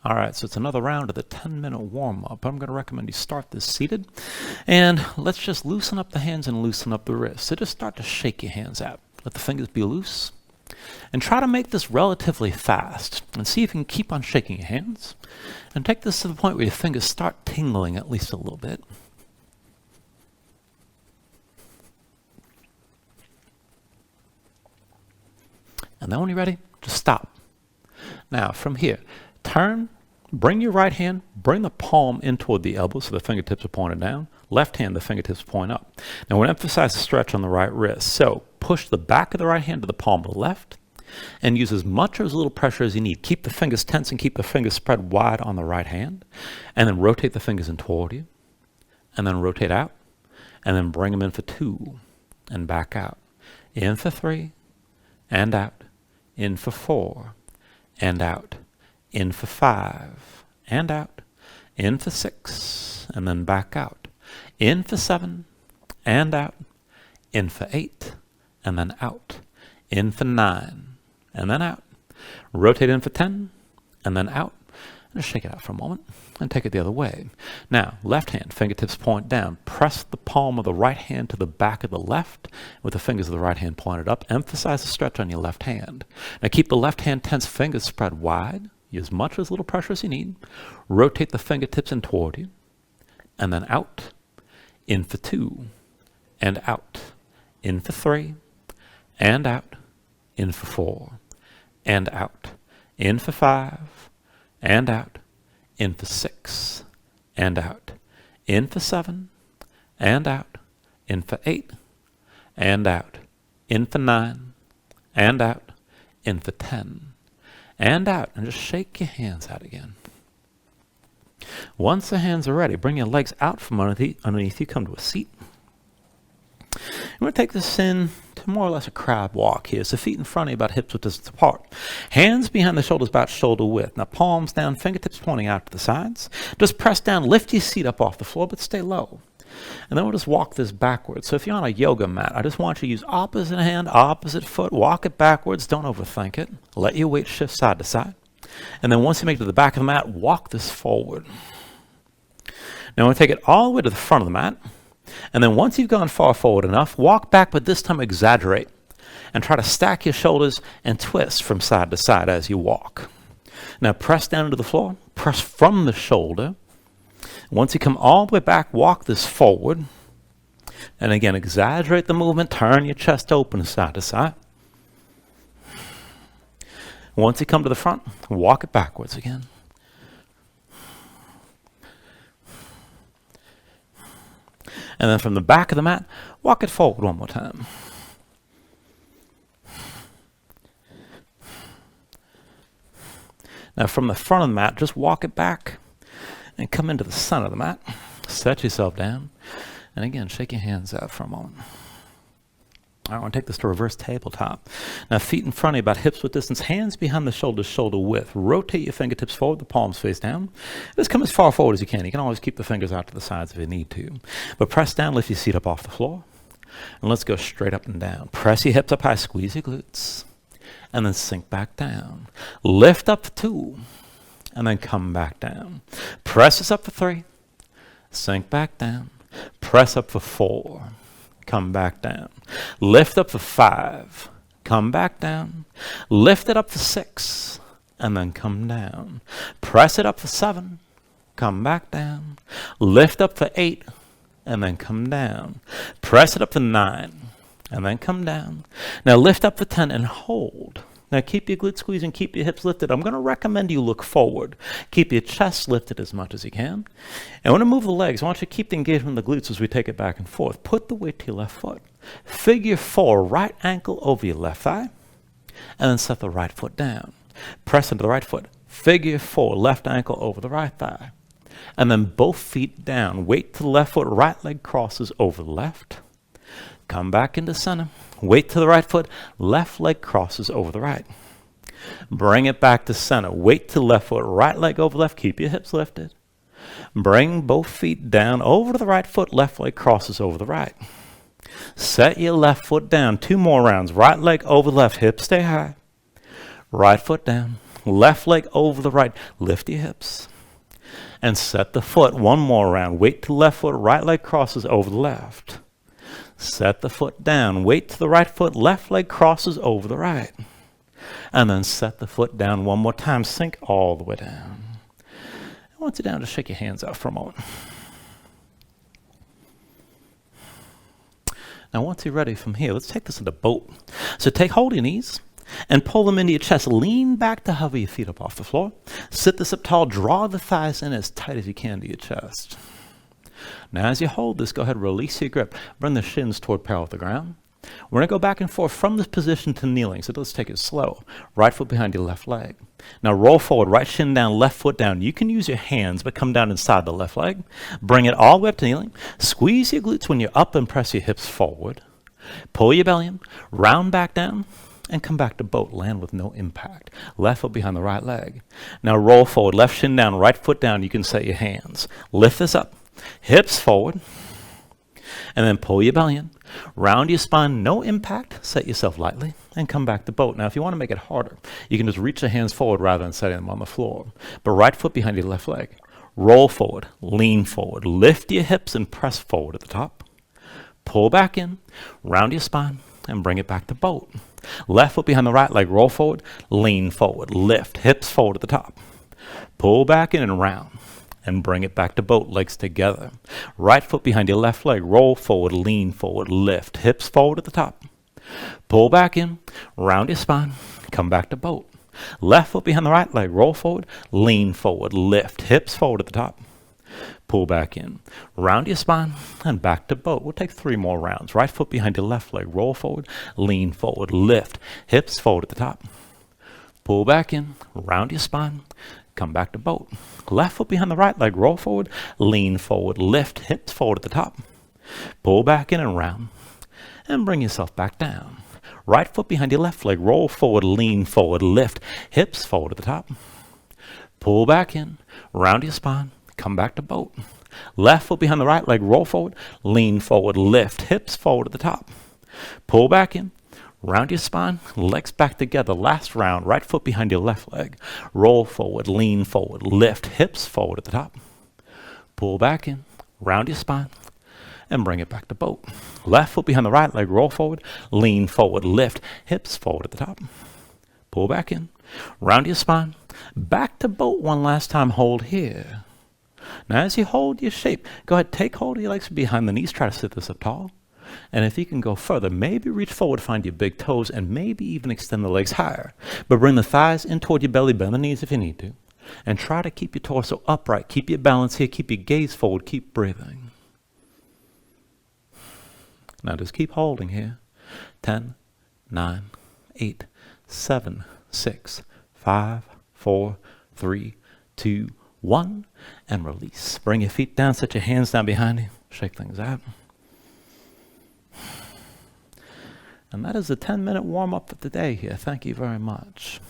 All right, so it's another round of the 10-minute warm-up. I'm going to recommend you start this seated. And let's just loosen up the hands and loosen up the wrists. So just start to shake your hands out. Let the fingers be loose. And try to make this relatively fast. And see if you can keep on shaking your hands. And take this to the point where your fingers start tingling at least a little bit. And then when you're ready, just stop. Now, from here, turn, bring your right hand, bring the palm in toward the elbow so the fingertips are pointed down. Left hand, the fingertips point up. Now, we're going to emphasize the stretch on the right wrist. So, push the back of the right hand to the palm of the left and use as much or as little pressure as you need. Keep the fingers tense and keep the fingers spread wide on the right hand. And then rotate the fingers in toward you. And then rotate out. And then bring them in for 2 and back out. In for 3 and out. In for 4 and out. In for 5 and out. In for 6 and then back out. In for 7 and out. In for 8 and then out. In for 9 and then out. Rotate in for 10 and then out. And just shake it out for a moment and take it the other way. Now, left hand, fingertips point down. Press the palm of the right hand to the back of the left with the fingers of the right hand pointed up. Emphasize the stretch on your left hand. Now keep the left hand tense, fingers spread wide. Use as much or as little pressure as you need. Rotate the fingertips in toward you. And then out. In for 2 and out. In for 3 and out. In for 4 and out. In for 5 and out. In for 6 and out. In for 7 and out. In for 8 and out. In for 9 and out. In for 10 and out. And just shake your hands out again. Once the hands are ready, bring your legs out from underneath you. Come to a seat. I'm going to take this in to more or less a crab walk here. So feet in front of you, about hips width distance apart. Hands behind the shoulders, about shoulder width. Now palms down, fingertips pointing out to the sides. Just press down, lift your seat up off the floor, but stay low. And then we'll just walk this backwards. So if you're on a yoga mat, I just want you to use opposite hand, opposite foot, walk it backwards. Don't overthink it. Let your weight shift side to side. And then once you make it to the back of the mat, walk this forward. Now we'll take it all the way to the front of the mat. And then once you've gone far forward enough, walk back, but this time exaggerate. And try to stack your shoulders and twist from side to side as you walk. Now press down into the floor. Press from the shoulder. Once you come all the way back, walk this forward. And again, exaggerate the movement. Turn your chest open side to side. Once you come to the front, walk it backwards again. And then from the back of the mat, walk it forward one more time. Now from the front of the mat, just walk it back and come into the center of the mat. Set yourself down. And again, shake your hands out for a moment. I want to take this to reverse tabletop. Now feet in front of you, about hips width distance, hands behind the shoulders, shoulder width. Rotate your fingertips forward, the palms face down. Just come as far forward as you can. You can always keep the fingers out to the sides if you need to. But press down, lift your seat up off the floor. And let's go straight up and down. Press your hips up high, squeeze your glutes. And then sink back down. Lift up for 2. And then come back down. Press this up for 3. Sink back down. Press up for 4. Come back down. Lift up for 5. Come back down. Lift it up for 6. And then come down. Press it up for 7. Come back down. Lift up for 8. And then come down. Press it up for 9. And then come down. Now lift up for 10 and hold. Now keep your glutes squeezed and keep your hips lifted. I'm going to recommend you look forward. Keep your chest lifted as much as you can. And when I move the legs, I want you to keep the engagement of the glutes as we take it back and forth. Put the weight to your left foot. Figure 4, right ankle over your left thigh. And then set the right foot down. Press into the right foot. Figure 4, left ankle over the right thigh. And then both feet down. Weight to the left foot, right leg crosses over the left. Come back into center. Weight to the right foot, left leg crosses over the right. Bring it back to center. Weight to the left foot, right leg over left. Keep your hips lifted. Bring both feet down over to the right foot, left leg crosses over the right. Set your left foot down. 2 more rounds. Right leg over left, hips stay high. Right foot down. left leg over the right. Lift your hips. And set the foot one more round. Weight to the left foot, right leg crosses over the left. Set the foot down. Weight to the right foot, left leg crosses over the right. And then set the foot down one more time. Sink all the way down. And once you're down, just shake your hands out for a moment. Now once you're ready from here, let's take this into boat. So take hold of your knees and pull them into your chest. Lean back to hover your feet up off the floor. Sit this up tall. Draw the thighs in as tight as you can to your chest. Now as you hold this, go ahead and release your grip. Bring the shins toward parallel with the ground. We're going to go back and forth from this position to kneeling, so let's take it slow. Right foot behind your left leg. Now roll forward, right shin down, left foot down. You can use your hands, but come down inside the left leg. Bring it all the way up to kneeling. Squeeze your glutes when you're up and press your hips forward. Pull your belly in, round back down, and come back to boat. Land with no impact. Left foot behind the right leg. Now roll forward, left shin down, right foot down. You can set your hands. Lift this up, hips forward, and then pull your belly in. Round your spine, no impact. Set yourself lightly and come back to boat. Now, if you want to make it harder, you can just reach the hands forward rather than setting them on the floor. But right foot behind your left leg. Roll forward, lean forward. Lift your hips and press forward at the top. Pull back in, round your spine, and bring it back to boat. Left foot behind the right leg. Roll forward, lean forward. Lift, hips forward at the top. Pull back in and round. And bring it back to boat, legs together. Right foot behind your left leg. Roll forward, lean forward, lift. Hips forward at the top. Pull back in, round your spine, come back to boat. Left foot behind the right leg. Roll forward, lean forward, lift. Hips forward at the top. Pull back in, round your spine, and back to boat. We'll take 3 more rounds. Right foot behind your left leg. Roll forward, lean forward, lift. Hips forward at the top. Pull back in, round your spine, come back to boat. Left foot behind the right leg. Roll forward, lean forward, lift, hips forward at the top. Pull back in and round, and bring yourself back down. Right foot behind your left leg. Roll forward, lean forward, lift, hips forward at the top. Pull back in, round your spine, come back to boat. Left foot behind the right leg. Roll forward, lean forward, lift, hips forward at the top. Pull back in, round your spine, legs back together. Last round, right foot behind your left leg. Roll forward, lean forward, lift, hips forward at the top. Pull back in, round your spine, and bring it back to boat. Left foot behind the right leg. Roll forward, lean forward, lift, hips forward at the top. Pull back in, round your spine, back to boat one last time. Hold here. Now as you hold your shape, go ahead, take hold of your legs behind the knees. Try to sit this up tall. And if you can go further, maybe reach forward, find your big toes, and maybe even extend the legs higher. But bring the thighs in toward your belly, bend the knees if you need to. And try to keep your torso upright. Keep your balance here, keep your gaze forward, keep breathing. Now just keep holding here. 10, 9, 8, 7, 6, 5, 4, 3, 2, 1. And release. Bring your feet down, set your hands down behind you. Shake things out. And that is a 10-minute warm-up for today here. Thank you very much.